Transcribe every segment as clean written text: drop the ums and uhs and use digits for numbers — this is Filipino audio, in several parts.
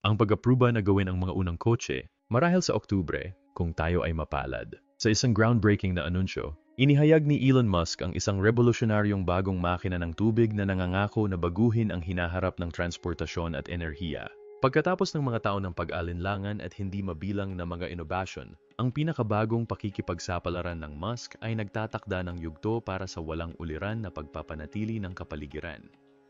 ang pag-aproba na gawin ang mga unang kotse marahil sa Oktubre kung tayo ay mapalad. Sa isang groundbreaking na anunsyo, inihayag ni Elon Musk ang isang revolusyonaryong bagong makina ng tubig na nangangako na baguhin ang hinaharap ng transportasyon at enerhiya. Pagkatapos ng mga taon ng pag-alinlangan at hindi mabilang na mga inobasyon, ang pinakabagong pakikipagsapalaran ng Musk ay nagtatakda ng yugto para sa walang uliran na pagpapanatili ng kapaligiran.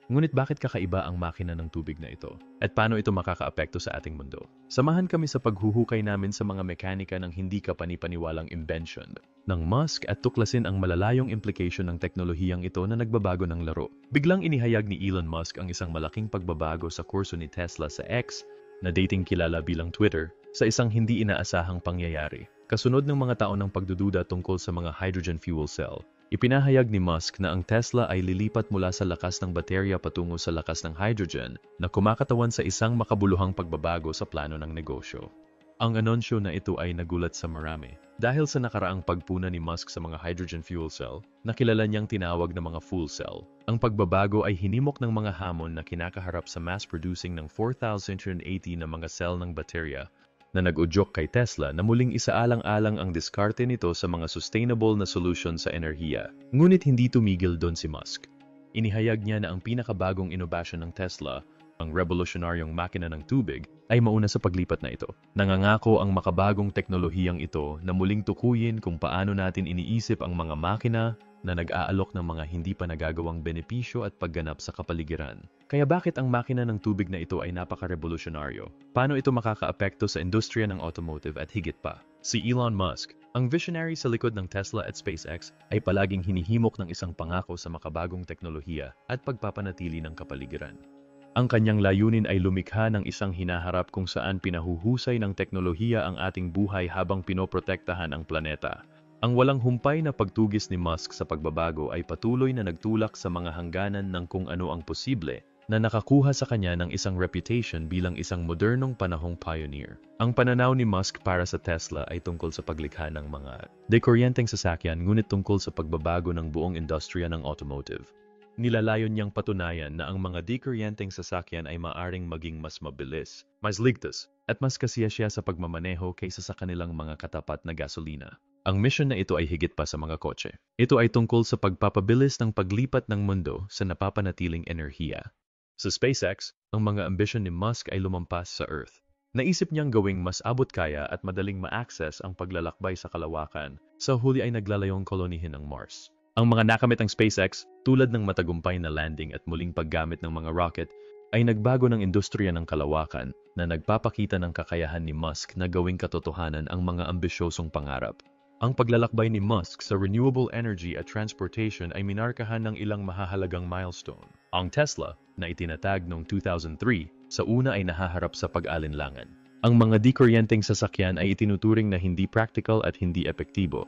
Ngunit bakit kakaiba ang makina ng tubig na ito? At paano ito makakaapekto sa ating mundo? Samahan kami sa paghuhukay namin sa mga mekanika ng hindi kapanipaniwalang invention ng Musk at tuklasin ang malalayong implication ng teknolohiyang ito na nagbabago ng laro. Biglang inihayag ni Elon Musk ang isang malaking pagbabago sa kurso ni Tesla sa X, na dating kilala bilang Twitter, sa isang hindi inaasahang pangyayari. Kasunod ng mga taon ng pagdududa tungkol sa mga hydrogen fuel cell, ipinahayag ni Musk na ang Tesla ay lilipat mula sa lakas ng baterya patungo sa lakas ng hydrogen na kumakatawan sa isang makabuluhang pagbabago sa plano ng negosyo. Ang anunsyo na ito ay nagulat sa marami dahil sa nakaraang pagpuna ni Musk sa mga hydrogen fuel cell na kilala niyang tinawag na mga fuel cell. Ang pagbabago ay hinimok ng mga hamon na kinakaharap sa mass-producing ng 4,080 na mga cell ng baterya na nag-udyok kay Tesla na muling isaalang-alang ang diskarte nito sa mga sustainable na solution sa enerhiya. Ngunit hindi tumigil doon si Musk. Inihayag niya na ang pinakabagong inobasyon ng Tesla, ang revolusyonaryong makina ng tubig, ay mauna sa paglipat na ito. Nangangako ang makabagong teknolohiyang ito na muling tukuyin kung paano natin iniisip ang mga makina na nag-aalok ng mga hindi pa nagagawang benepisyo at pagganap sa kapaligiran. Kaya bakit ang makina ng tubig na ito ay napaka-revolusyonaryo? Paano ito makakaapekto sa industriya ng automotive at higit pa? Si Elon Musk, ang visionary sa likod ng Tesla at SpaceX, ay palaging hinihimok ng isang pangako sa makabagong teknolohiya at pagpapanatili ng kapaligiran. Ang kanyang layunin ay lumikha ng isang hinaharap kung saan pinahuhusay ng teknolohiya ang ating buhay habang pinoprotektahan ang planeta. Ang walang humpay na pagtugis ni Musk sa pagbabago ay patuloy na nagtulak sa mga hangganan ng kung ano ang posible, na nakakuha sa kanya ng isang reputation bilang isang modernong panahong pioneer. Ang pananaw ni Musk para sa Tesla ay tungkol sa paglikha ng mga dekuryenteng sasakyan, ngunit tungkol sa pagbabago ng buong industriya ng automotive. Nilalayon niyang patunayan na ang mga dekuryenteng sasakyan ay maaring maging mas mabilis, mas ligtas, at mas kasiyasiya sa pagmamaneho kaysa sa kanilang mga katapat na gasolina. Ang mission na ito ay higit pa sa mga kotse. Ito ay tungkol sa pagpapabilis ng paglipat ng mundo sa napapanatiling enerhiya. Sa SpaceX, ang mga ambisyon ni Musk ay lumampas sa Earth. Naisip niyang gawing mas abot kaya at madaling ma-access ang paglalakbay sa kalawakan, sa huli ay naglalayong kolonihin ng Mars. Ang mga nakamit ng SpaceX, tulad ng matagumpay na landing at muling paggamit ng mga rocket, ay nagbago ng industriya ng kalawakan na nagpapakita ng kakayahan ni Musk na gawing katotohanan ang mga ambisyosong pangarap. Ang paglalakbay ni Musk sa renewable energy at transportation ay minarkahan ng ilang mahahalagang milestone. Ang Tesla, na itinatag noong 2003, sa una ay nahaharap sa pag-alinlangan. Ang mga dekuryenteng sasakyan ay itinuturing na hindi practical at hindi epektibo.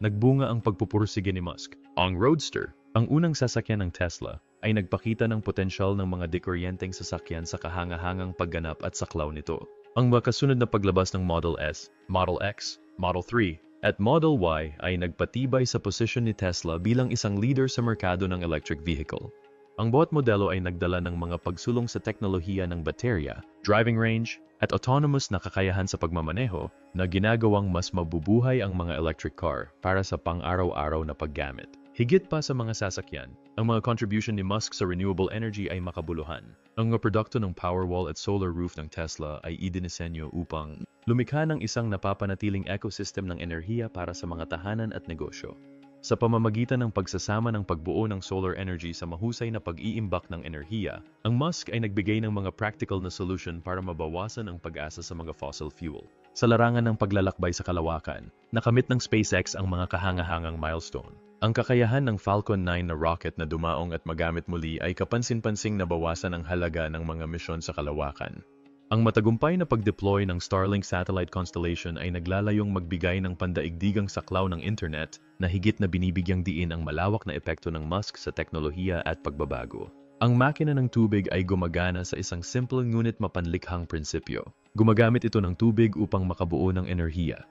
Nagbunga ang pagpupursige ni Musk. Ang Roadster, ang unang sasakyan ng Tesla, ay nagpakita ng potensyal ng mga dekuryenteng sasakyan sa kahangahangang pagganap at saklaw nito. Ang makasunod na paglabas ng Model S, Model X, Model 3, at Model Y ay nagpatibay sa posisyon ni Tesla bilang isang leader sa merkado ng electric vehicle. Ang bawat modelo ay nagdala ng mga pagsulong sa teknolohiya ng baterya, driving range, at autonomous na kakayahan sa pagmamaneho na ginagawang mas mabubuhay ang mga electric car para sa pang-araw-araw na paggamit. Higit pa sa mga sasakyan, ang mga contribution ni Musk sa renewable energy ay makabuluhan. Ang mga produkto ng Powerwall at solar roof ng Tesla ay idinisenyo upang lumikha ng isang napapanatiling ecosystem ng enerhiya para sa mga tahanan at negosyo. Sa pamamagitan ng pagsasama ng pagbuo ng solar energy sa mahusay na pag-iimbak ng enerhiya, ang Musk ay nagbigay ng mga practical na solution para mabawasan ang pag-asa sa mga fossil fuel. Sa larangan ng paglalakbay sa kalawakan, nakamit ng SpaceX ang mga kahangahangang milestone. Ang kakayahan ng Falcon 9 na rocket na dumaong at magamit muli ay kapansin-pansing nabawasan ang halaga ng mga misyon sa kalawakan. Ang matagumpay na pag-deploy ng Starlink satellite constellation ay naglalayong magbigay ng pandaigdigang saklaw ng internet na higit na binibigyang diin ang malawak na epekto ng Musk sa teknolohiya at pagbabago. Ang makina ng tubig ay gumagana sa isang simple ngunit mapanlikhang prinsipyo. Gumagamit ito ng tubig upang makabuo ng enerhiya.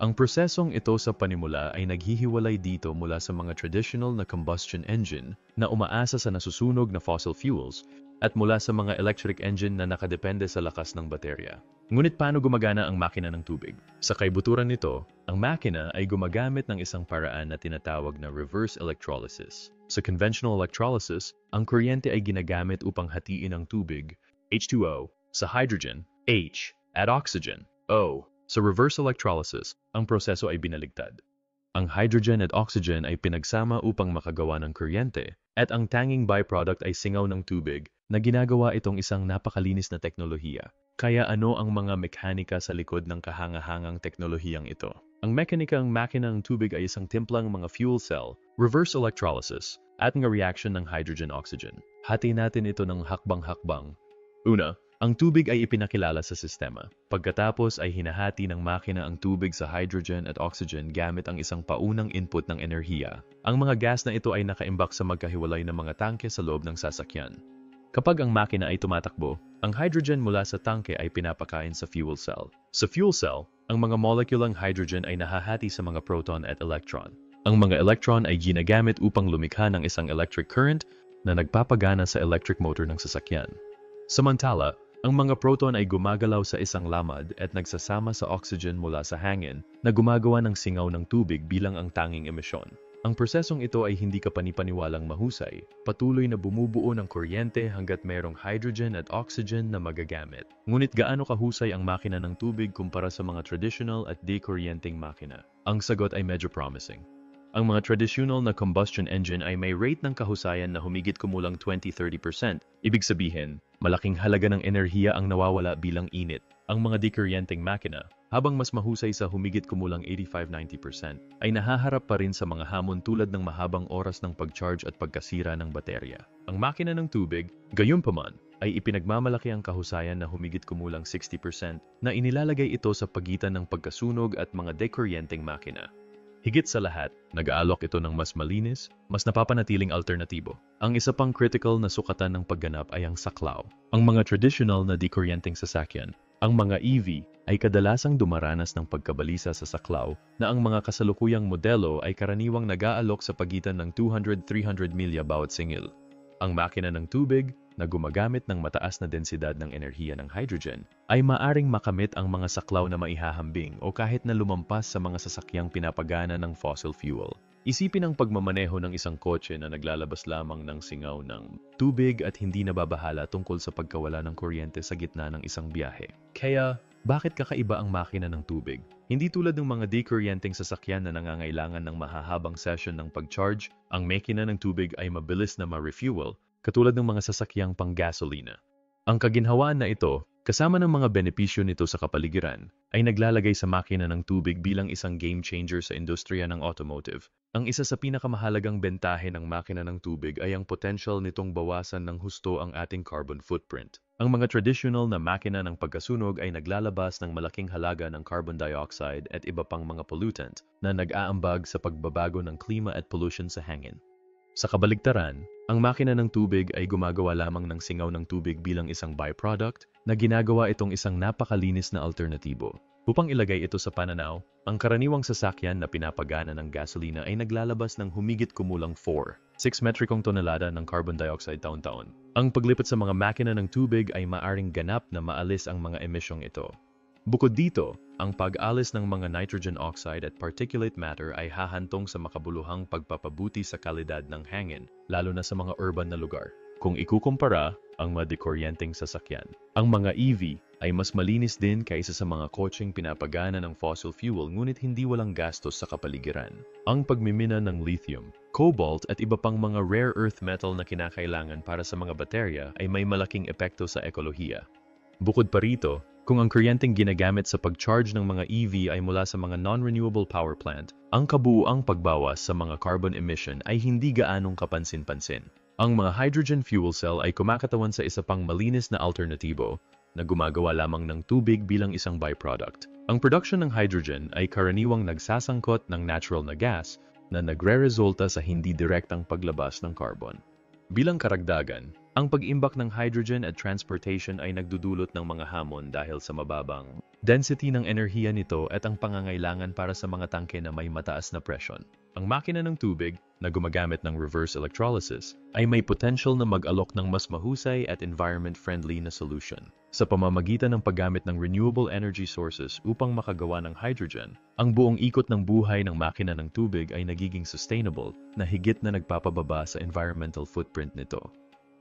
Ang prosesong ito sa panimula ay naghihiwalay dito mula sa mga traditional na combustion engine na umaasa sa nasusunog na fossil fuels at mula sa mga electric engine na nakadepende sa lakas ng baterya. Ngunit paano gumagana ang makina ng tubig? Sa kaibuturan nito, ang makina ay gumagamit ng isang paraan na tinatawag na reverse electrolysis. Sa conventional electrolysis, ang kuryente ay ginagamit upang hatiin ang tubig, H2O, sa hydrogen, H, at oxygen, O. Sa reverse electrolysis, ang proseso ay binaligtad. Ang hydrogen at oxygen ay pinagsama upang makagawa ng kuryente, at ang tanging byproduct ay singaw ng tubig na ginagawa itong isang napakalinis na teknolohiya. Kaya ano ang mga mekanika sa likod ng kahangahangang teknolohiyang ito? Ang mekanikang makina ng tubig ay isang timplang mga fuel cell, reverse electrolysis, at ng reaction ng hydrogen-oxygen. Hati natin ito ng hakbang-hakbang. Una, ang tubig ay ipinakilala sa sistema. Pagkatapos ay hinahati ng makina ang tubig sa hydrogen at oxygen gamit ang isang paunang input ng enerhiya. Ang mga gas na ito ay nakaimbak sa magkahiwalay na mga tangke sa loob ng sasakyan. Kapag ang makina ay tumatakbo, ang hydrogen mula sa tangke ay pinapakain sa fuel cell. Sa fuel cell, ang mga molekulang hydrogen ay nahahati sa mga proton at electron. Ang mga electron ay ginagamit upang lumikha ng isang electric current na nagpapagana sa electric motor ng sasakyan. Samantala, ang mga proton ay gumagalaw sa isang lamad at nagsasama sa oxygen mula sa hangin na gumagawa ng singaw ng tubig bilang ang tanging emisyon. Ang prosesong ito ay hindi kapanipaniwalang mahusay, patuloy na bumubuo ng kuryente hanggat merong hydrogen at oxygen na magagamit. Ngunit gaano kahusay ang makina ng tubig kumpara sa mga traditional at dekuryenting makina? Ang sagot ay medyo promising. Ang mga traditional na combustion engine ay may rate ng kahusayan na humigit kumulang 20-30%. Ibig sabihin, malaking halaga ng enerhiya ang nawawala bilang init. Ang mga dekuryenting makina, habang mas mahusay sa humigit kumulang 85-90%, ay nahaharap pa rin sa mga hamon tulad ng mahabang oras ng pag-charge at pagkasira ng baterya. Ang makina ng tubig, gayunpaman, ay ipinagmamalaki ang kahusayan na humigit kumulang 60% na inilalagay ito sa pagitan ng pagkasunog at mga dekuryenting makina. Higit sa lahat, nag-aalok ito ng mas malinis, mas napapanatiling alternatibo. Ang isa pang critical na sukatan ng pagganap ay ang saklaw. Ang mga traditional na dekuryenting sasakyan, ang mga EV, ay kadalasang dumaranas ng pagkabalisa sa saklaw na ang mga kasalukuyang modelo ay karaniwang nag-aalok sa pagitan ng 200-300 milya bawat singil. Ang makina ng tubig, na gumagamit ng mataas na densidad ng enerhiya ng hydrogen, ay maaring makamit ang mga saklaw na maihahambing o kahit na lumampas sa mga sasakyang pinapagana ng fossil fuel. Isipin ang pagmamaneho ng isang kotse na naglalabas lamang ng singaw ng tubig at hindi nababahala tungkol sa pagkawala ng kuryente sa gitna ng isang biyahe. Kaya, bakit kakaiba ang makina ng tubig? Hindi tulad ng mga dekuryenting sasakyan na nangangailangan ng mahahabang session ng pag-charge, ang makina ng tubig ay mabilis na ma-refuel, katulad ng mga sasakyang pang-gasolina. Ang kaginhawaan na ito, kasama ng mga benepisyo nito sa kapaligiran, ay naglalagay sa makina ng tubig bilang isang game changer sa industriya ng automotive. Ang isa sa pinakamahalagang bentahe ng makina ng tubig ay ang potential nitong bawasan ng husto ang ating carbon footprint. Ang mga traditional na makina ng pagkasunog ay naglalabas ng malaking halaga ng carbon dioxide at iba pang mga pollutant na nag-aambag sa pagbabago ng klima at pollution sa hangin. Sa kabaligtaran, ang makina ng tubig ay gumagawa lamang ng singaw ng tubig bilang isang byproduct na ginagawa itong isang napakalinis na alternatibo. Upang ilagay ito sa pananaw, ang karaniwang sasakyan na pinapagana ng gasolina ay naglalabas ng humigit kumulang 4-6 metrikong tonelada ng carbon dioxide taon-taon. Ang paglipat sa mga makina ng tubig ay maaring ganap na maalis ang mga emisyong ito. Bukod dito, ang pag-alis ng mga nitrogen oxide at particulate matter ay hahantong sa makabuluhang pagpapabuti sa kalidad ng hangin, lalo na sa mga urban na lugar. Kung ikukumpara ang mga dekuryenting sasakyan, ang mga EV ay mas malinis din kaysa sa mga kotseng pinapagana ng fossil fuel ngunit hindi walang gastos sa kapaligiran. Ang pagmimina ng lithium, cobalt at iba pang mga rare earth metal na kinakailangan para sa mga baterya ay may malaking epekto sa ekolohiya. Bukod pa rito, kung ang kuryenteng ginagamit sa pag-charge ng mga EV ay mula sa mga non-renewable power plant, ang kabuuang pagbawas sa mga carbon emission ay hindi gaanong kapansin-pansin. Ang mga hydrogen fuel cell ay kumakatawan sa isa pang malinis na alternatibo na gumagawa lamang ng tubig bilang isang byproduct. Ang production ng hydrogen ay karaniwang nagsasangkot ng natural na gas na nagre-resulta sa hindi direktang paglabas ng carbon. Bilang karagdagan, ang pag-imbak ng hydrogen at transportation ay nagdudulot ng mga hamon dahil sa mababang density ng enerhiya nito at ang pangangailangan para sa mga tangke na may mataas na presyon. Ang makina ng tubig na gumagamit ng reverse electrolysis ay may potential na mag-alok ng mas mahusay at environment-friendly na solution. Sa pamamagitan ng paggamit ng renewable energy sources upang makagawa ng hydrogen, ang buong ikot ng buhay ng makina ng tubig ay nagiging sustainable na higit na nagpapababa sa environmental footprint nito.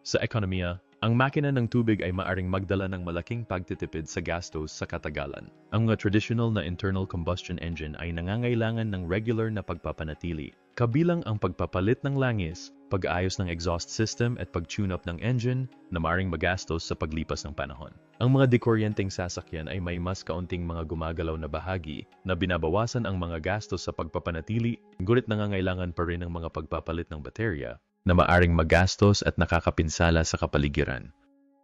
Sa ekonomiya, ang makina ng tubig ay maaring magdala ng malaking pagtitipid sa gastos sa katagalan. Ang mga traditional na internal combustion engine ay nangangailangan ng regular na pagpapanatili, kabilang ang pagpapalit ng langis, pag-aayos ng exhaust system at pag-tune up ng engine na maaring magastos sa paglipas ng panahon. Ang mga dekuryenteng sasakyan ay may mas kaunting mga gumagalaw na bahagi na binabawasan ang mga gastos sa pagpapanatili, ngunit nangangailangan pa rin ng mga pagpapalit ng baterya na maaring magastos at nakakapinsala sa kapaligiran.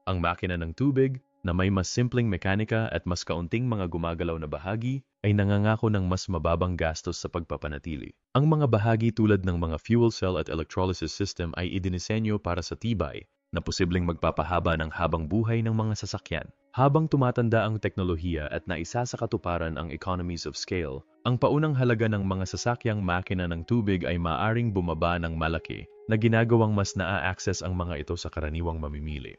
Ang makina ng tubig na may mas simpleng mekanika at mas kaunting mga gumagalaw na bahagi ay nangangako ng mas mababang gastos sa pagpapanatili. Ang mga bahagi tulad ng mga fuel cell at electrolysis system ay idinisenyo para sa tibay na posibleng magpapahaba ng habang buhay ng mga sasakyan. Habang tumatanda ang teknolohiya at naisa sa katuparan ang economies of scale, ang paunang halaga ng mga sasakyang makina ng tubig ay maaring bumaba ng malaki na ginagawang mas naa-access ang mga ito sa karaniwang mamimili.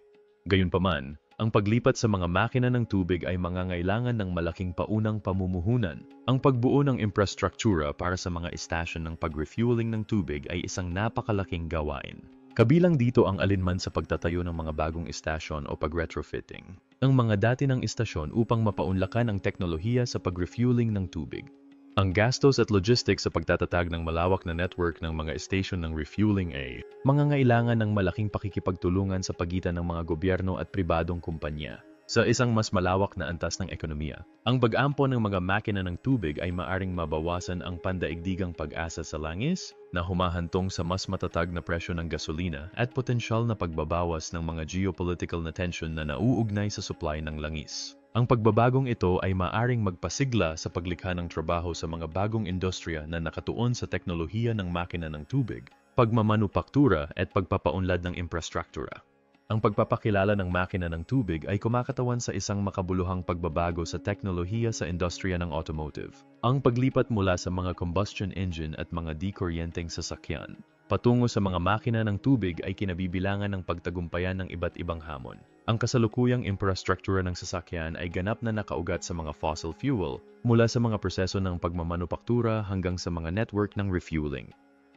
Gayunpaman, ang paglipat sa mga makina ng tubig ay mangangailangan ng malaking paunang pamumuhunan. Ang pagbuo ng infrastruktura para sa mga istasyon ng pag-refueling ng tubig ay isang napakalaking gawain. Kabilang dito ang alinman sa pagtatayo ng mga bagong istasyon o pag-retrofitting ng mga dati ng istasyon upang mapaunlakan ang teknolohiya sa pag-refueling ng tubig. Ang gastos at logistics sa pagtatatag ng malawak na network ng mga station ng refueling ay mangangailangan ng malaking pakikipagtulungan sa pagitan ng mga gobyerno at pribadong kumpanya. Sa isang mas malawak na antas ng ekonomiya, ang pag-ampo ng mga makina ng tubig ay maaring mabawasan ang pandaigdigang pag-asa sa langis na humahantong sa mas matatag na presyo ng gasolina at potensyal na pagbabawas ng mga geopolitical na tension na nauugnay sa supply ng langis. Ang pagbabagong ito ay maaring magpasigla sa paglikha ng trabaho sa mga bagong industriya na nakatuon sa teknolohiya ng makina ng tubig, pagmamanupaktura at pagpapaunlad ng infrastruktura. Ang pagpapakilala ng makina ng tubig ay kumakatawan sa isang makabuluhang pagbabago sa teknolohiya sa industriya ng automotive. Ang paglipat mula sa mga combustion engine at mga dekuryenteng sasakyan patungo sa mga makina ng tubig ay kinabibilangan ng pagtagumpayan ng iba't ibang hamon. Ang kasalukuyang infrastruktura ng sasakyan ay ganap na nakaugat sa mga fossil fuel mula sa mga proseso ng pagmamanupaktura hanggang sa mga network ng refueling.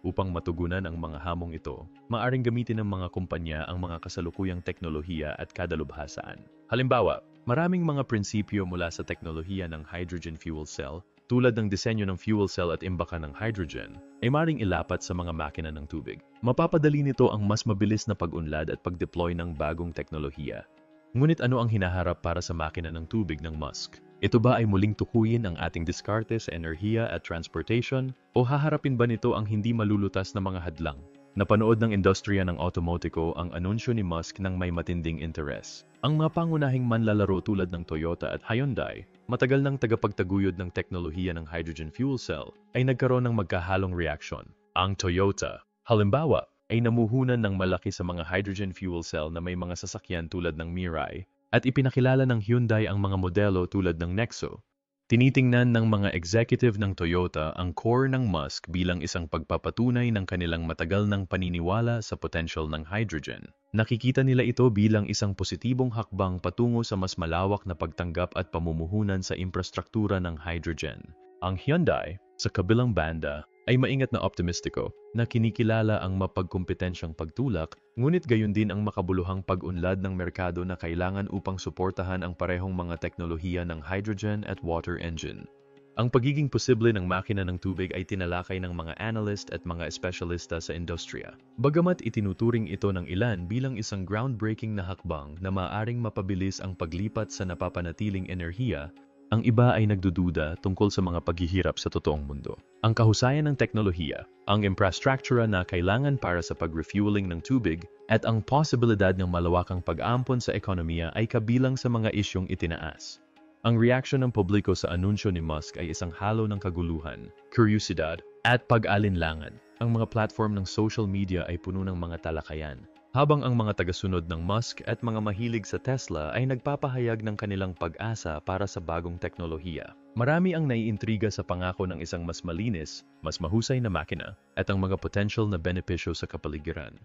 Upang matugunan ang mga hamong ito, maaring gamitin ng mga kumpanya ang mga kasalukuyang teknolohiya at kadalubhasaan. Halimbawa, maraming mga prinsipyo mula sa teknolohiya ng hydrogen fuel cell, tulad ng disenyo ng fuel cell at imbakan ng hydrogen, ay maring ilapat sa mga makina ng tubig. Mapapadali nito ang mas mabilis na pag-unlad at pag-deploy ng bagong teknolohiya. Ngunit ano ang hinaharap para sa makina ng tubig ng Musk? Ito ba ay muling tukuyin ang ating diskarte sa enerhiya at transportation o haharapin ba nito ang hindi malulutas na mga hadlang? Napanood ng industriya ng automotiko ang anunsyo ni Musk ng may matinding interes. Ang mga pangunahing manlalaro tulad ng Toyota at Hyundai, matagal ng tagapagtaguyod ng teknolohiya ng hydrogen fuel cell, ay nagkaroon ng magkahalong reaksyon. Ang Toyota, halimbawa, ay namuhunan ng malaki sa mga hydrogen fuel cell na may mga sasakyan tulad ng Mirai, at ipinakilala ng Hyundai ang mga modelo tulad ng Nexo. Tinitingnan ng mga executive ng Toyota ang core ng Musk bilang isang pagpapatunay ng kanilang matagal ng paniniwala sa potential ng hydrogen. Nakikita nila ito bilang isang positibong hakbang patungo sa mas malawak na pagtanggap at pamumuhunan sa infrastruktura ng hydrogen. Ang Hyundai, sa kabilang banda, ay maingat na optimistiko na kinikilala ang mapagkompetensyang pagtulak, ngunit gayon din ang makabuluhang pag-unlad ng merkado na kailangan upang suportahan ang parehong mga teknolohiya ng hydrogen at water engine. Ang pagiging posible ng makina ng tubig ay tinalakay ng mga analyst at mga espesyalista sa industriya. Bagamat itinuturing ito ng ilan bilang isang groundbreaking na hakbang na maaaring mapabilis ang paglipat sa napapanatiling enerhiya, ang iba ay nagdududa tungkol sa mga paghihirap sa totoong mundo. Ang kahusayan ng teknolohiya, ang infrastruktura na kailangan para sa pag-refueling ng tubig, at ang posibilidad ng malawakang pag-ampon sa ekonomiya ay kabilang sa mga isyong itinaas. Ang reaksyon ng publiko sa anunsyo ni Musk ay isang halo ng kaguluhan, kuryosidad, at pag-alinlangan. Ang mga platform ng social media ay puno ng mga talakayan, Habang ang mga tagasunod ng Musk at mga mahilig sa Tesla ay nagpapahayag ng kanilang pag-asa para sa bagong teknolohiya. Marami ang naiintriga sa pangako ng isang mas malinis, mas mahusay na makina at ang mga potential na benepisyo sa kapaligiran.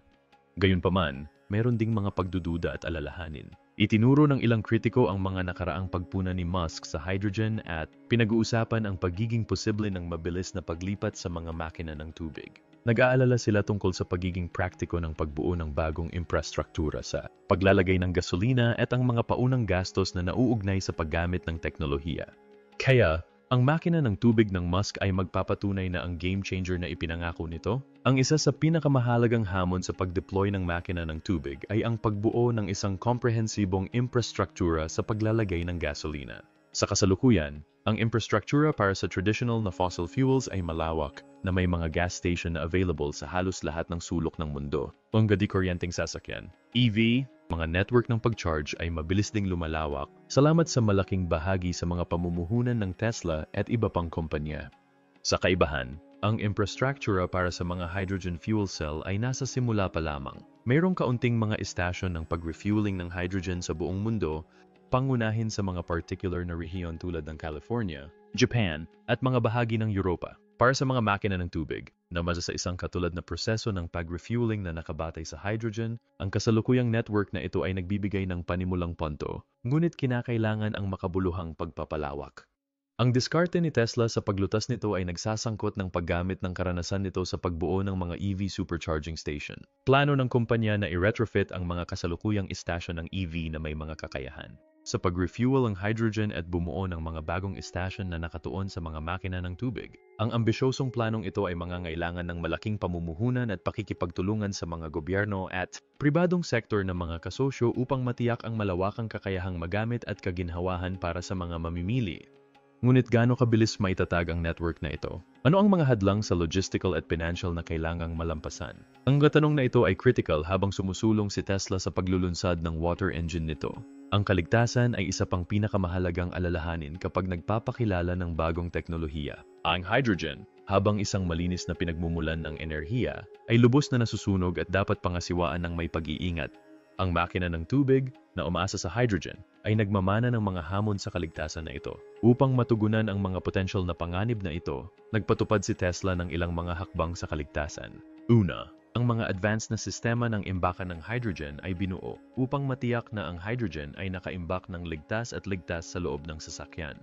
Gayunpaman, meron ding mga pagdududa at alalahanin. Itinuro ng ilang kritiko ang mga nakaraang pagpuna ni Musk sa hydrogen at pinag-uusapan ang pagiging posible ng mabilis na paglipat sa mga makina ng tubig. Nag-aalala sila tungkol sa pagiging praktiko ng pagbuo ng bagong infrastruktura sa paglalagay ng gasolina at ang mga paunang gastos na nauugnay sa paggamit ng teknolohiya. Kaya, ang makina ng tubig ng Musk ay magpapatunay na ang game changer na ipinangako nito. Ang isa sa pinakamahalagang hamon sa pag-deploy ng makina ng tubig ay ang pagbuo ng isang komprehensibong infrastruktura sa paglalagay ng gasolina. Sa kasalukuyan, ang infrastruktura para sa traditional na fossil fuels ay malawak na may mga gas station na available sa halos lahat ng sulok ng mundo. Ang gadi-kuryenteng sasakyan, EV, mga network ng pag-charge ay mabilis ding lumalawak salamat sa malaking bahagi sa mga pamumuhunan ng Tesla at iba pang kumpanya. Sa kaibahan, ang infrastruktura para sa mga hydrogen fuel cell ay nasa simula pa lamang. Mayroong kaunting mga istasyon ng pag-refueling ng hydrogen sa buong mundo, pangunahin sa mga particular na rehiyon tulad ng California, Japan, at mga bahagi ng Europa. Para sa mga makina ng tubig, na masa sa isang katulad na proseso ng pag-refueling na nakabatay sa hydrogen, ang kasalukuyang network na ito ay nagbibigay ng panimulang ponto, ngunit kinakailangan ang makabuluhang pagpapalawak. Ang diskarte ni Tesla sa paglutas nito ay nagsasangkot ng paggamit ng karanasan nito sa pagbuo ng mga EV supercharging station. Plano ng kumpanya na i-retrofit ang mga kasalukuyang istasyon ng EV na may mga kakayahan sa pag-refuel ang hydrogen at bumuo ng mga bagong istasyon na nakatuon sa mga makina ng tubig. Ang ambisyosong planong ito ay mangangailangan ng malaking pamumuhunan at pakikipagtulungan sa mga gobyerno at pribadong sektor ng mga kasosyo upang matiyak ang malawakang kakayahang magamit at kaginhawahan para sa mga mamimili. Ngunit gaano kabilis maitatag ang network na ito? Ano ang mga hadlang sa logistical at financial na kailangang malampasan? Ang katanong na ito ay critical habang sumusulong si Tesla sa paglulunsad ng water engine nito. Ang kaligtasan ay isa pang pinakamahalagang alalahanin kapag nagpapakilala ng bagong teknolohiya. Ang hydrogen, habang isang malinis na pinagmumulan ng enerhiya, ay lubos na nasusunog at dapat pangasiwaan ng may pag-iingat. Ang makina ng tubig, na umaasa sa hydrogen, ay nagmamana ng mga hamon sa kaligtasan na ito. Upang matugunan ang mga potensyal na panganib na ito, nagpatupad si Tesla ng ilang mga hakbang sa kaligtasan. Una, ang mga advanced na sistema ng imbakan ng hydrogen ay binuo upang matiyak na ang hydrogen ay nakaimbak ng ligtas sa loob ng sasakyan.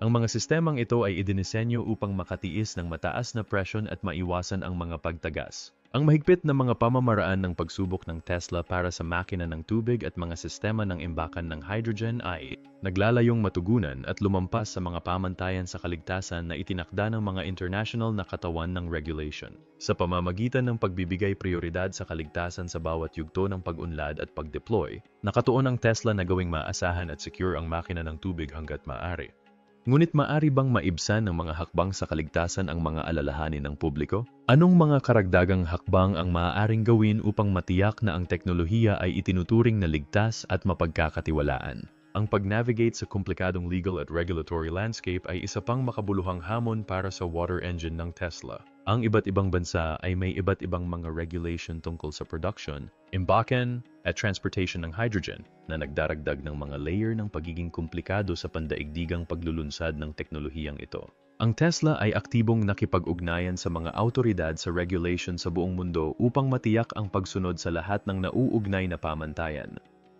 Ang mga sistemang ito ay idinisenyo upang makatiis ng mataas na presyon at maiwasan ang mga pagtagas. Ang mahigpit na mga pamamaraan ng pagsubok ng Tesla para sa makina ng tubig at mga sistema ng imbakan ng hydrogen ay naglalayong matugunan at lumampas sa mga pamantayan sa kaligtasan na itinakda ng mga international na katawan ng regulation. Sa pamamagitan ng pagbibigay prioridad sa kaligtasan sa bawat yugto ng pag-unlad at pag-deploy, nakatuon ang Tesla na gawing maasahan at secure ang makina ng tubig hanggat maaari. Ngunit maaari bang maibsan ng mga hakbang sa kaligtasan ang mga alalahanin ng publiko? Anong mga karagdagang hakbang ang maaaring gawin upang matiyak na ang teknolohiya ay itinuturing na ligtas at mapagkakatiwalaan? Ang pag-navigate sa komplikadong legal at regulatory landscape ay isa pang makabuluhang hamon para sa water engine ng Tesla. Ang iba't ibang bansa ay may iba't ibang mga regulation tungkol sa production, imbakan, at transportation ng hydrogen na nagdaragdag ng mga layer ng pagiging komplikado sa pandaigdigang paglulunsad ng teknolohiyang ito. Ang Tesla ay aktibong nakipag-ugnayan sa mga awtoridad sa regulation sa buong mundo upang matiyak ang pagsunod sa lahat ng nauugnay na pamantayan.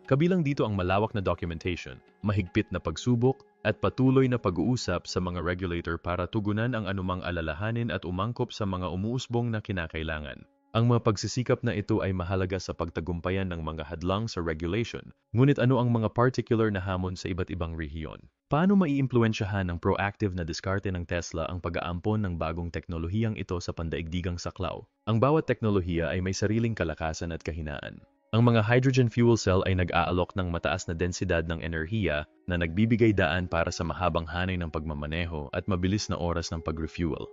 Kabilang dito ang malawak na documentation, mahigpit na pagsubok, at patuloy na pag-uusap sa mga regulator para tugunan ang anumang alalahanin at umangkop sa mga umuusbong na kinakailangan. Ang mga pagsisikap na ito ay mahalaga sa pagtagumpayan ng mga hadlang sa regulation, ngunit ano ang mga particular na hamon sa iba't ibang rehiyon? Paano maiimpluwensyahan ng proactive na diskarte ng Tesla ang pag-aampon ng bagong teknolohiyang ito sa pandaigdigang saklaw? Ang bawat teknolohiya ay may sariling kalakasan at kahinaan. Ang mga hydrogen fuel cell ay nag-aalok ng mataas na densidad ng enerhiya na nagbibigay daan para sa mahabang hanay ng pagmamaneho at mabilis na oras ng pag-refuel.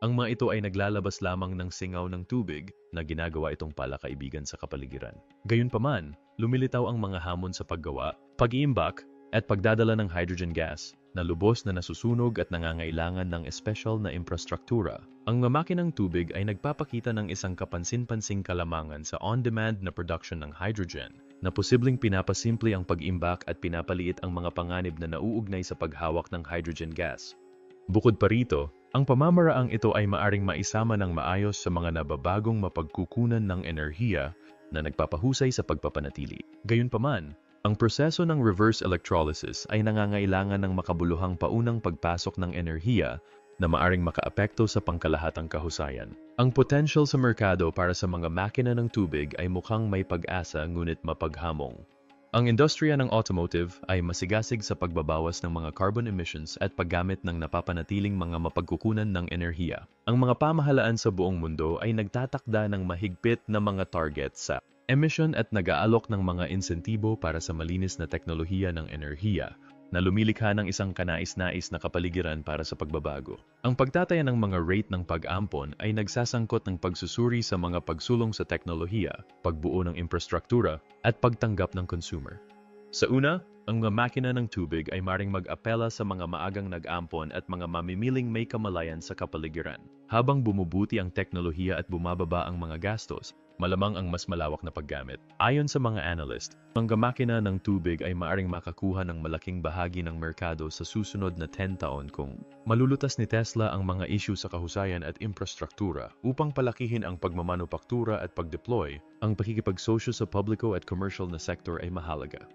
Ang mga ito ay naglalabas lamang ng singaw ng tubig na ginagawa itong palakaibigan sa kapaligiran. Gayunpaman, lumilitaw ang mga hamon sa paggawa, pag-iimbak, at pagdadala ng hydrogen gas. na lubos na nasusunog at nangangailangan ng espesyal na infrastruktura. Ang mga makinang tubig ay nagpapakita ng isang kapansin-pansing kalamangan sa on-demand na production ng hydrogen, na posibleng pinapasimple ang pag-imbak at pinapaliit ang mga panganib na nauugnay sa paghawak ng hydrogen gas. Bukod pa rito, ang pamamaraang ito ay maaring maisama ng maayos sa mga nababagong mapagkukunan ng enerhiya na nagpapahusay sa pagpapanatili. Gayunpaman, ang proseso ng reverse electrolysis ay nangangailangan ng makabuluhang paunang pagpasok ng enerhiya na maaring makaapekto sa pangkalahatang kahusayan. Ang potential sa merkado para sa mga makina ng tubig ay mukhang may pag-asa ngunit mapaghamong. Ang industriya ng automotive ay masigasig sa pagbabawas ng mga carbon emissions at paggamit ng napapanatiling mga mapagkukunan ng enerhiya. Ang mga pamahalaan sa buong mundo ay nagtatakda ng mahigpit na mga targets sa emission at nag-aalok ng mga insentibo para sa malinis na teknolohiya ng enerhiya na lumilikha ng isang kanais-nais na kapaligiran para sa pagbabago. Ang pagtataya ng mga rate ng pag-ampon ay nagsasangkot ng pagsusuri sa mga pagsulong sa teknolohiya, pagbuo ng infrastruktura, at pagtanggap ng consumer. Sa una, ang mga makina ng tubig ay maring mag-apela sa mga maagang nag-ampon at mga mamimiling may kamalayan sa kapaligiran. Habang bumubuti ang teknolohiya at bumababa ang mga gastos, malamang ang mas malawak na paggamit. Ayon sa mga analyst, ang makina ng tubig ay maaring makakuha ng malaking bahagi ng merkado sa susunod na 10 taon kung malulutas ni Tesla ang mga issue sa kahusayan at infrastruktura upang palakihin ang pagmamanupaktura at pag-deploy. Ang pakikipagsosyo sa publiko at commercial na sektor ay mahalaga.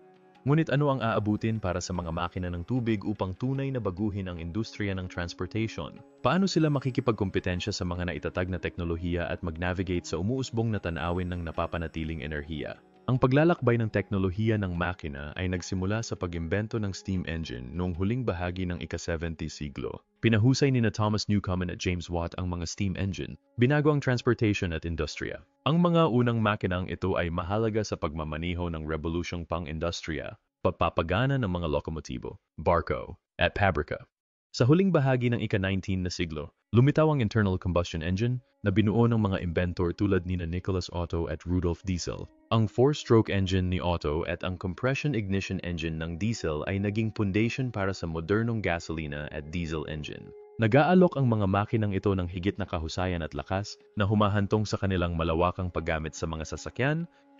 Ngunit ano ang aabutin para sa mga makina ng tubig upang tunay na baguhin ang industriya ng transportation? Paano sila makikipagkompetensya sa mga naitatag na teknolohiya at mag-navigate sa umuusbong na tanawin ng napapanatiling enerhiya? Ang paglalakbay ng teknolohiya ng makina ay nagsimula sa pag-imbento ng steam engine noong huling bahagi ng ika-70 siglo. Pinahusay ni Thomas Newcomen at James Watt ang mga steam engine. Binago ang transportation at industriya. Ang mga unang makinang ito ay mahalaga sa pagmamaniho ng revolusyong pang-industriya, pagpapagana ng mga lokomotibo, barko, at pabrika. Sa huling bahagi ng ika-19 na siglo, lumitaw ang internal combustion engine na binuo ng mga inventor tulad ni Nicholas Otto at Rudolf Diesel. Ang four-stroke engine ni Otto at ang compression ignition engine ng Diesel ay naging foundation para sa modernong gasolina at diesel engine. Nag-aalok ang mga makinang ito ng higit na kahusayan at lakas na humahantong sa kanilang malawakang paggamit sa mga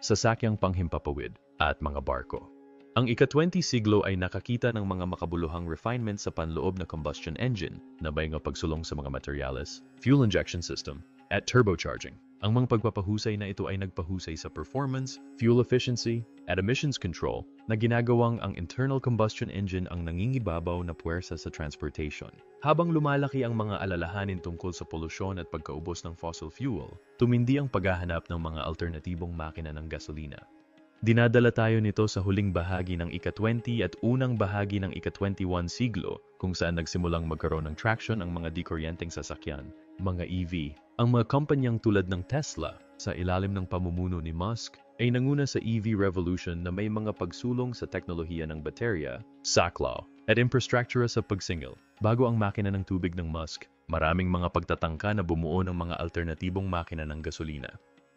sasakyang panghimpapawid, at mga barko. Ang ika-20 siglo ay nakakita ng mga makabuluhang refinement sa panloob na combustion engine na may nga pagsulong sa mga materyales, fuel injection system, at turbocharging. Ang mga pagpapahusay na ito ay nagpahusay sa performance, fuel efficiency, at emissions control na ginagawang ang internal combustion engine ang nangingibabaw na puwersa sa transportation. Habang lumalaki ang mga alalahanin tungkol sa polusyon at pagkaubos ng fossil fuel, tumindi ang paghahanap ng mga alternatibong makina ng gasolina. Dinadala tayo nito sa huling bahagi ng ika-20 at unang bahagi ng ika-21 siglo kung saan nagsimulang magkaroon ng traction ang mga dikuryenteng sasakyan, mga EV. Ang mga kumpanyang tulad ng Tesla, sa ilalim ng pamumuno ni Musk, ay nanguna sa EV revolution na may mga pagsulong sa teknolohiya ng baterya, saklaw, at infrastruktura sa pagsingil. Bago ang makina ng tubig ng Musk, maraming mga pagtatangka na bumuo ng mga alternatibong makina ng gasolina.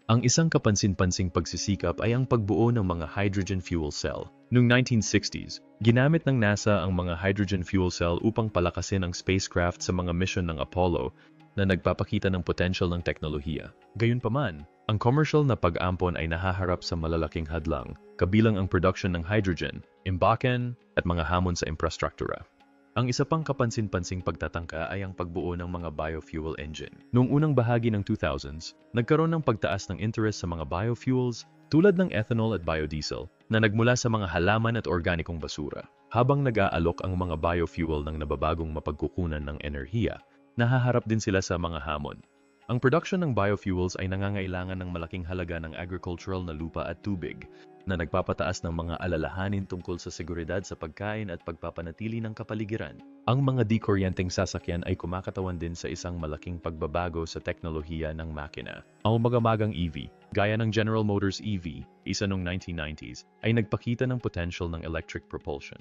Ang isang kapansin-pansing pagsisikap ay ang pagbuo ng mga hydrogen fuel cell. Noong 1960s, ginamit ng NASA ang mga hydrogen fuel cell upang palakasin ang spacecraft sa mga mission ng Apollo na nagpapakita ng potential ng teknolohiya. Gayunpaman, ang commercial na pag-ampon ay nahaharap sa malalaking hadlang, kabilang ang production ng hydrogen, imbakan, at mga hamon sa infrastruktura. Ang isa pang kapansin-pansing pagtatangka ay ang pagbuo ng mga biofuel engine. Noong unang bahagi ng 2000s, nagkaroon ng pagtaas ng interest sa mga biofuels tulad ng ethanol at biodiesel na nagmula sa mga halaman at organikong basura. Habang nag-aalok ang mga biofuel ng nababagong mapagkukunan ng enerhiya, nahaharap din sila sa mga hamon. Ang production ng biofuels ay nangangailangan ng malaking halaga ng agricultural na lupa at tubig na nagpapataas ng mga alalahanin tungkol sa seguridad sa pagkain at pagpapanatili ng kapaligiran. Ang mga dikuryenteng sasakyan ay kumakatawan din sa isang malaking pagbabago sa teknolohiya ng makina. Ang magamagang EV, gaya ng General Motors EV, isa noong 1990s, ay nagpakita ng potential ng electric propulsion.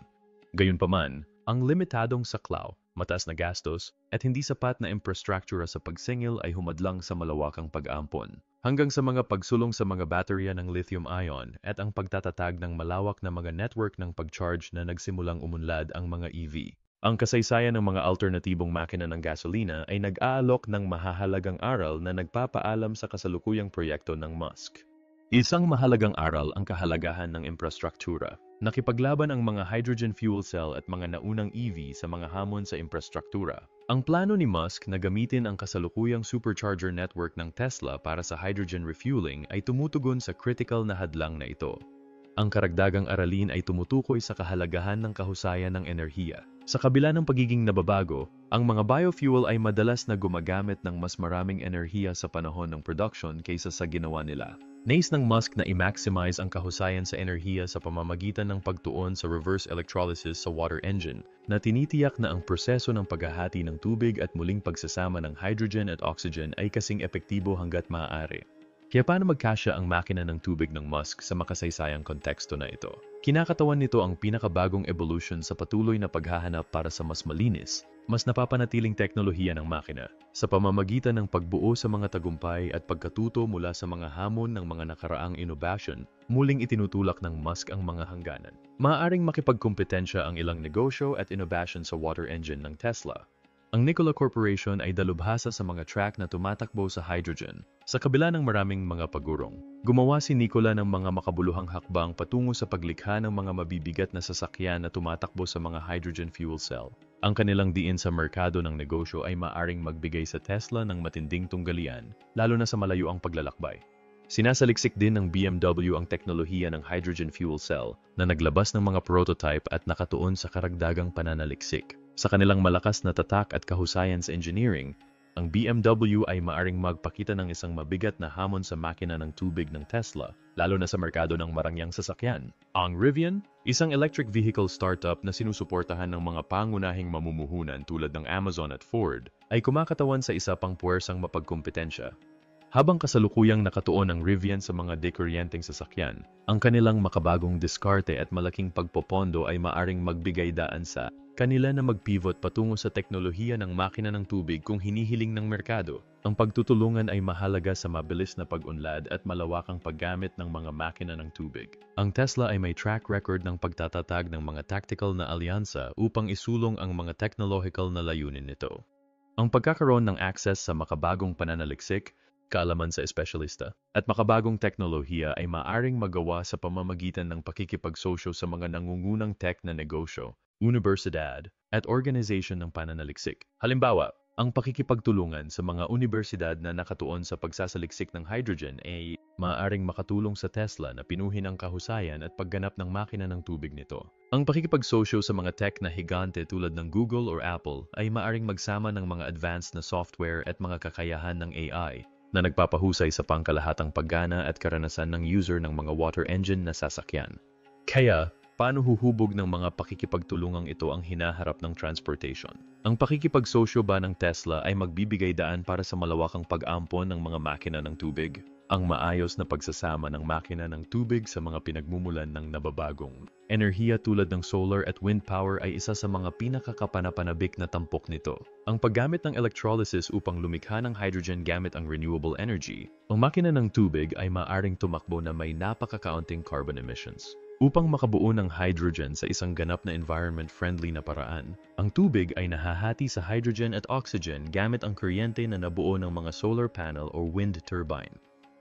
Gayunpaman, ang limitadong saklaw, mataas na gastos, at hindi sapat na infrastruktura sa pagsingil ay humadlang sa malawakang pag-ampon. Hanggang sa mga pagsulong sa mga baterya ng lithium-ion at ang pagtatatag ng malawak na mga network ng pag-charge na nagsimulang umunlad ang mga EV. Ang kasaysayan ng mga alternatibong makina ng gasolina ay nag-aalok ng mahahalagang aral na nagpapaalam sa kasalukuyang proyekto ng Musk. Isang mahalagang aral ang kahalagahan ng infrastruktura. Nakipaglaban ang mga hydrogen fuel cell at mga naunang EV sa mga hamon sa infrastruktura. Ang plano ni Musk na gamitin ang kasalukuyang supercharger network ng Tesla para sa hydrogen refueling ay tumutugon sa critical na hadlang na ito. Ang karagdagang aralin ay tumutukoy sa kahalagahan ng kahusayan ng enerhiya. Sa kabila ng pagiging nababago, ang mga biofuel ay madalas na gumagamit ng mas maraming enerhiya sa panahon ng production kaysa sa ginawa nila. Nais ng Musk na i-maximize ang kahusayan sa enerhiya sa pamamagitan ng pagtuon sa reverse electrolysis sa water engine na tinitiyak na ang proseso ng paghahati ng tubig at muling pagsasama ng hydrogen at oxygen ay kasing epektibo hanggat maaari. Kaya paano magkasya ang makina ng tubig ng Musk sa makasaysayang konteksto na ito? Kinakatawan nito ang pinakabagong evolution sa patuloy na paghahanap para sa mas malinis, mas napapanatiling teknolohiya ng makina sa pamamagitan ng pagbuo sa mga tagumpay at pagkatuto mula sa mga hamon ng mga nakaraang innovation, muling itinutulak ng Musk ang mga hangganan. Maaaring makipagkompetensya ang ilang negosyo at innovation sa water engine ng Tesla. Ang Nikola Corporation ay dalubhasa sa mga track na tumatakbo sa hydrogen. Sa kabila ng maraming mga pagurong, gumawa si Nikola ng mga makabuluhang hakbang patungo sa paglikha ng mga mabibigat na sasakyan na tumatakbo sa mga hydrogen fuel cell. Ang kanilang diin sa merkado ng negosyo ay maaring magbigay sa Tesla ng matinding tunggalian, lalo na sa malayo ang paglalakbay. Sinasaliksik din ng BMW ang teknolohiya ng hydrogen fuel cell na naglabas ng mga prototype at nakatuon sa karagdagang pananaliksik. Sa kanilang malakas na tatak at kahusayan sa engineering, ang BMW ay maaring magpakita ng isang mabigat na hamon sa makina ng tubig ng Tesla, lalo na sa merkado ng marangyang sasakyan. Ang Rivian, isang electric vehicle startup na sinusuportahan ng mga pangunahing mamumuhunan tulad ng Amazon at Ford, ay kumakatawan sa isa pang puwersang mapagkumpetensya. Habang kasalukuyang nakatuon ang Rivian sa mga dekuryenteng sasakyan, ang kanilang makabagong diskarte at malaking pagpopondo ay maaring magbigay daan sa kanila na mag-pivot patungo sa teknolohiya ng makina ng tubig kung hinihiling ng merkado. Ang pagtutulungan ay mahalaga sa mabilis na pag-unlad at malawakang paggamit ng mga makina ng tubig. Ang Tesla ay may track record ng pagtatatag ng mga tactical na alyansa upang isulong ang mga technological na layunin nito. Ang pagkakaroon ng access sa makabagong pananaliksik, kaalaman sa espesyalista, at makabagong teknolohiya ay maaring magawa sa pamamagitan ng pakikipagsosyo sa mga nangungunang tech na negosyo, universidad, at organization ng pananaliksik. Halimbawa, ang pakikipagtulungan sa mga universidad na nakatuon sa pagsasaliksik ng hydrogen ay maaaring makatulong sa Tesla na pinuhin ang kahusayan at pagganap ng makina ng tubig nito. Ang pakikipagsosyo sa mga tech na higante tulad ng Google or Apple ay maaaring magsama ng mga advanced na software at mga kakayahan ng AI na nagpapahusay sa pangkalahatang paggana at karanasan ng user ng mga water engine na sasakyan. Kaya, paano huhubog ng mga pakikipagtulungang ito ang hinaharap ng transportation? Ang pakikipagsosyo ba ng Tesla ay magbibigay daan para sa malawakang pag-ampon ng mga makina ng tubig? Ang maayos na pagsasama ng makina ng tubig sa mga pinagmumulan ng nababagong enerhiya tulad ng solar at wind power ay isa sa mga pinakakapanapanabik na tampok nito. Ang paggamit ng electrolysis upang lumikha ng hydrogen gamit ang renewable energy, ang makina ng tubig ay maaring tumakbo na may napakakaunting carbon emissions. Upang makabuo ng hydrogen sa isang ganap na environment-friendly na paraan, ang tubig ay nahahati sa hydrogen at oxygen gamit ang kuryente na nabuo ng mga solar panel o wind turbine.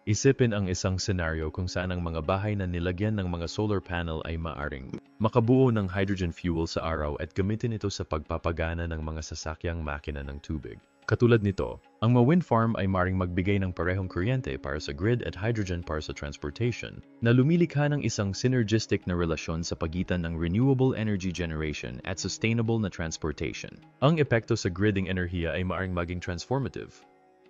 Isipin ang isang senaryo kung saan ang mga bahay na nilagyan ng mga solar panel ay maaring makabuo ng hydrogen fuel sa araw at gamitin ito sa pagpapagana ng mga sasakyang makina ng tubig. Katulad nito, ang mga wind farm ay maaring magbigay ng parehong kuryente para sa grid at hydrogen para sa transportation, na lumilikha ng isang synergistic na relasyon sa pagitan ng renewable energy generation at sustainable na transportation. Ang epekto sa gridding enerhiya ay maaring maging transformative.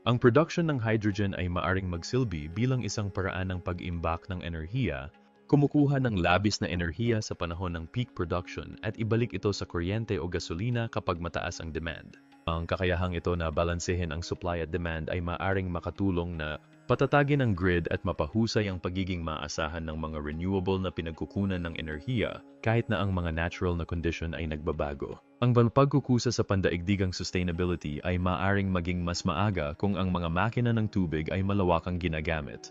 Ang production ng hydrogen ay maaring magsilbi bilang isang paraan ng pag-imbak ng enerhiya, kumukuha ng labis na enerhiya sa panahon ng peak production at ibalik ito sa kuryente o gasolina kapag mataas ang demand. Ang kakayahang ito na balansehin ang supply at demand ay maaring makatulong na patatagin ang grid at mapahusay ang pagiging maasahan ng mga renewable na pinagkukunan ng enerhiya kahit na ang mga natural na condition ay nagbabago. Ang pagkukusa sa pandaigdigang sustainability ay maaring maging mas maaga kung ang mga makina ng tubig ay malawakang ginagamit.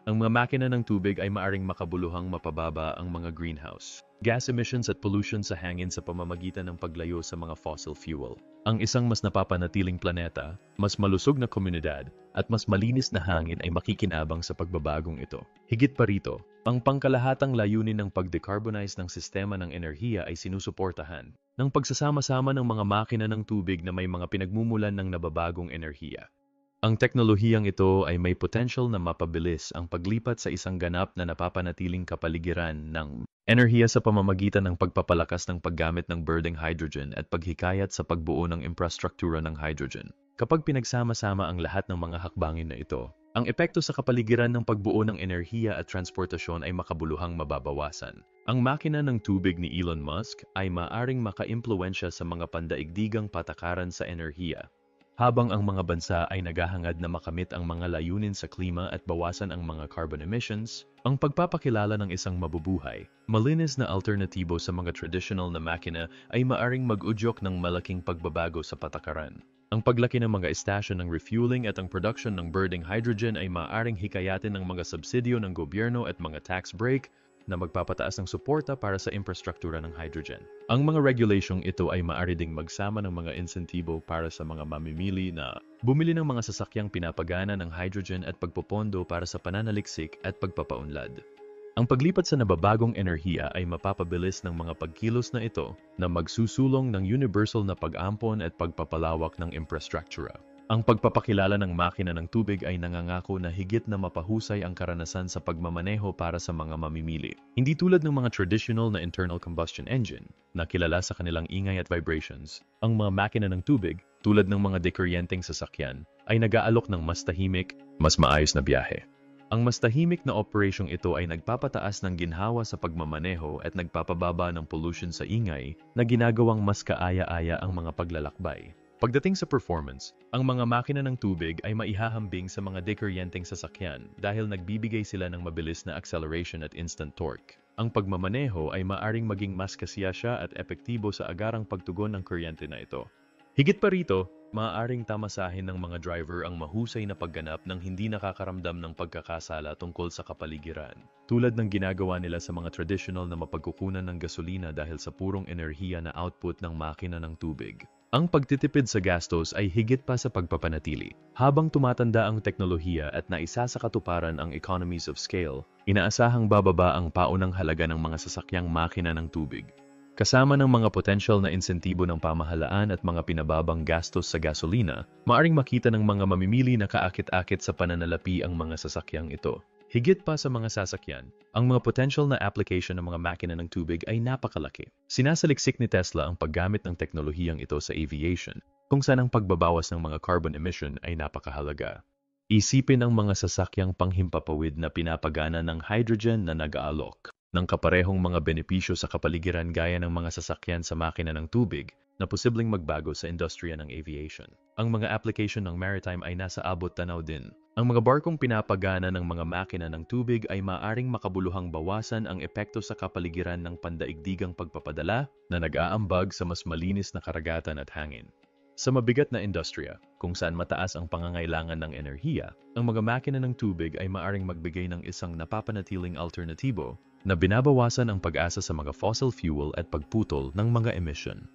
Ang mga makina ng tubig ay maaring makabuluhang mapababa ang mga greenhouse gas emissions at pollution sa hangin sa pamamagitan ng paglayo sa mga fossil fuel. Ang isang mas napapanatiling planeta, mas malusog na komunidad, at mas malinis na hangin ay makikinabang sa pagbabagong ito. Higit pa rito, ang pangkalahatang layunin ng pag-decarbonize ng sistema ng enerhiya ay sinusuportahan ng pagsasama-sama ng mga makina ng tubig na may mga pinagmumulan ng nababagong enerhiya. Ang teknolohiyang ito ay may potential na mapabilis ang paglipat sa isang ganap na napapanatiling kapaligiran ng enerhiya sa pamamagitan ng pagpapalakas ng paggamit ng birding hydrogen at paghikayat sa pagbuo ng infrastruktura ng hydrogen. Kapag pinagsama-sama ang lahat ng mga hakbangin na ito, ang epekto sa kapaligiran ng pagbuo ng enerhiya at transportasyon ay makabuluhang mababawasan. Ang makina ng tubig ni Elon Musk ay maaring makaimpluwensya sa mga pandaigdigang patakaran sa enerhiya. Habang ang mga bansa ay naghahangad na makamit ang mga layunin sa klima at bawasan ang mga carbon emissions, ang pagpapakilala ng isang mabubuhay, malinis na alternatibo sa mga traditional na makina ay maaring mag-udyok ng malaking pagbabago sa patakaran. Ang paglaki ng mga estasyon ng refueling at ang production ng birding hydrogen ay maaring hikayatin ng mga subsidyo ng gobyerno at mga tax break na magpapataas ng suporta para sa infrastruktura ng hydrogen. Ang mga regulasyong ito ay maaari ding magsama ng mga insentibo para sa mga mamimili na bumili ng mga sasakyang pinapagana ng hydrogen at pagpopondo para sa pananaliksik at pagpapaunlad. Ang paglipat sa nababagong enerhiya ay mapapabilis ng mga pagkilos na ito na magsusulong ng universal na pag-ampon at pagpapalawak ng infrastruktura. Ang pagpapakilala ng makina ng tubig ay nangangako na higit na mapahusay ang karanasan sa pagmamaneho para sa mga mamimili. Hindi tulad ng mga traditional na internal combustion engine na kilala sa kanilang ingay at vibrations. Ang mga makina ng tubig, tulad ng mga dekuryenteng sasakyan, ay nag-aalok ng mas tahimik, mas maayos na biyahe. Ang mas tahimik na operasyong ito ay nagpapataas ng ginhawa sa pagmamaneho at nagpapababa ng pollution sa ingay na ginagawang mas kaaya-aya ang mga paglalakbay. Pagdating sa performance, ang mga makina ng tubig ay maihahambing sa mga dekuryenteng sasakyan dahil nagbibigay sila ng mabilis na acceleration at instant torque. Ang pagmamaneho ay maaring maging mas kasiyasya at epektibo sa agarang pagtugon ng kuryente na ito. Higit pa rito, maaaring tamasahin ng mga driver ang mahusay na pagganap ng hindi nakakaramdam ng pagkakasala tungkol sa kapaligiran, tulad ng ginagawa nila sa mga traditional na mapagkukunan ng gasolina dahil sa purong enerhiya na output ng makina ng tubig. Ang pagtitipid sa gastos ay higit pa sa pagpapanatili. Habang tumatanda ang teknolohiya at naisa sa katuparan ang economies of scale, inaasahang bababa ang paunang halaga ng mga sasakyang makina ng tubig. Kasama ng mga potential na insentibo ng pamahalaan at mga pinababang gastos sa gasolina, maaring makita ng mga mamimili na kaakit-akit sa pananalapi ang mga sasakyang ito. Higit pa sa mga sasakyan, ang mga potential na application ng mga makina ng tubig ay napakalaki. Sinasaliksik ni Tesla ang paggamit ng teknolohiyang ito sa aviation, kung saan ang pagbabawas ng mga carbon emission ay napakahalaga. Isipin ang mga sasakyang panghimpapawid na pinapagana ng hydrogen na nag-aalok ng kaparehong mga benepisyo sa kapaligiran gaya ng mga sasakyan sa makina ng tubig na posibleng magbago sa industriya ng aviation. Ang mga application ng maritime ay nasa abot tanaw din. Ang mga barkong pinapagana ng mga makina ng tubig ay maaring makabuluhang bawasan ang epekto sa kapaligiran ng pandaigdigang pagpapadala na nag-aambag sa mas malinis na karagatan at hangin. Sa mabigat na industriya, kung saan mataas ang pangangailangan ng enerhiya, ang mga makina ng tubig ay maaring magbigay ng isang napapanatiling alternatibo na binabawasan ang pag-asa sa mga fossil fuel at pagputol ng mga emission.